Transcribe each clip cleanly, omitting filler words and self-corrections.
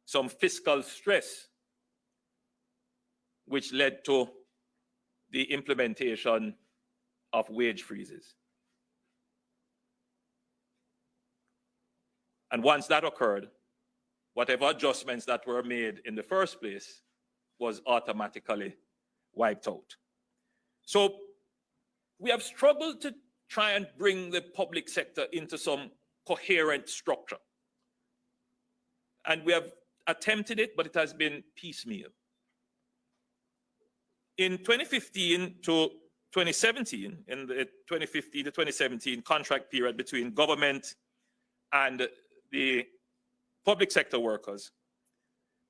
some fiscal stress, which led to the implementation of wage freezes. And once that occurred, whatever adjustments that were made in the first place was automatically wiped out. So we have struggled to try and bring the public sector into some coherent structure. And we have attempted it, but it has been piecemeal. In 2015 to 2017, in the 2015 to 2017 contract period between government and the public sector workers,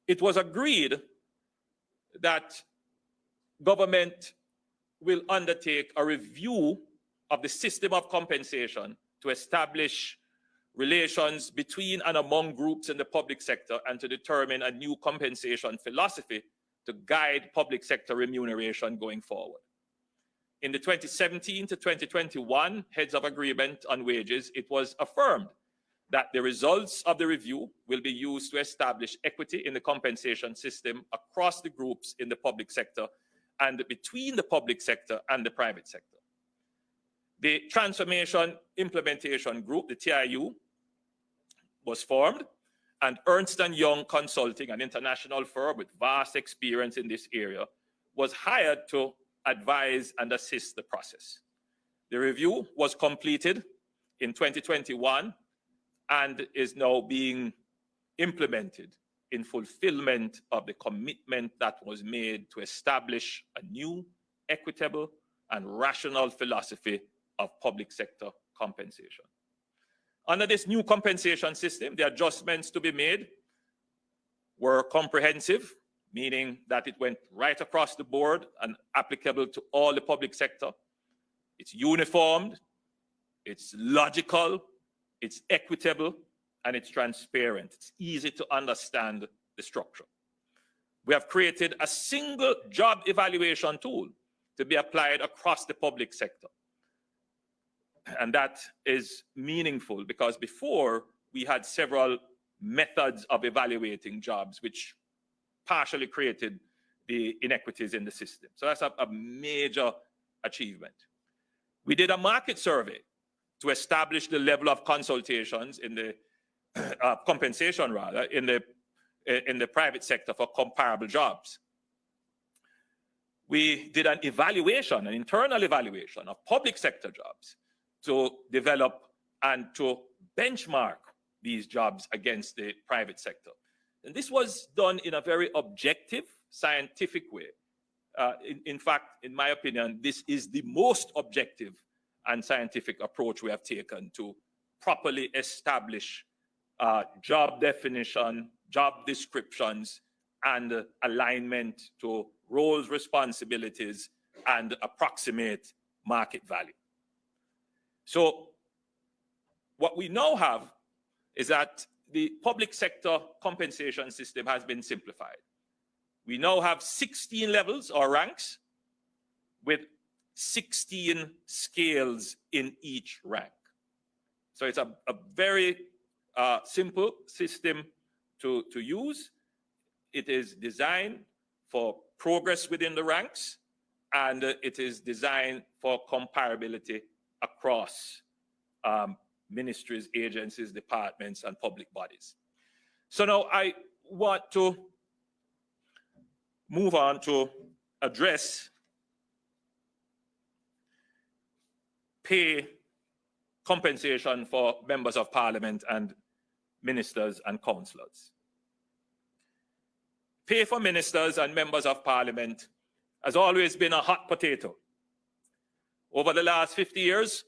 it was agreed that government will undertake a review of the system of compensation to establish relations between and among groups in the public sector and to determine a new compensation philosophy to guide public sector remuneration going forward. In the 2017 to 2021 Heads of Agreement on Wages, it was affirmed that the results of the review will be used to establish equity in the compensation system across the groups in the public sector and between the public sector and the private sector. The Transformation Implementation Group, the TIU, was formed, and Ernst & Young Consulting, an international firm with vast experience in this area, was hired to advise and assist the process. The review was completed in 2021 and is now being implemented in fulfillment of the commitment that was made to establish a new, equitable, and rational philosophy of public sector compensation. Under this new compensation system, the adjustments to be made were comprehensive, meaning that it went right across the board and applicable to all the public sector. It's uniformed, it's logical, it's equitable, and it's transparent. It's easy to understand the structure. We have created a single job evaluation tool to be applied across the public sector. And that is meaningful because before we had several methods of evaluating jobs, which partially created the inequities in the system. So that's a major achievement. We did a market survey to establish the level of consultations in the compensation rather in the private sector for comparable jobs. We did an evaluation, an internal evaluation of public sector jobs to develop and to benchmark these jobs against the private sector. And this was done in a very objective, scientific way. In fact, in my opinion, this is the most objective and scientific approach we have taken to properly establish job definition, job descriptions, and alignment to roles, responsibilities, and approximate market value. So what we now have is that the public sector compensation system has been simplified. We now have 16 levels or ranks with 16 scales in each rank. So it's a very simple system to use. It is designed for progress within the ranks, and it is designed for comparability across ministries, agencies, departments, and public bodies. So now I want to move on to address pay compensation for members of parliament and ministers and councillors. Pay for ministers and members of parliament has always been a hot potato. Over the last 50 years,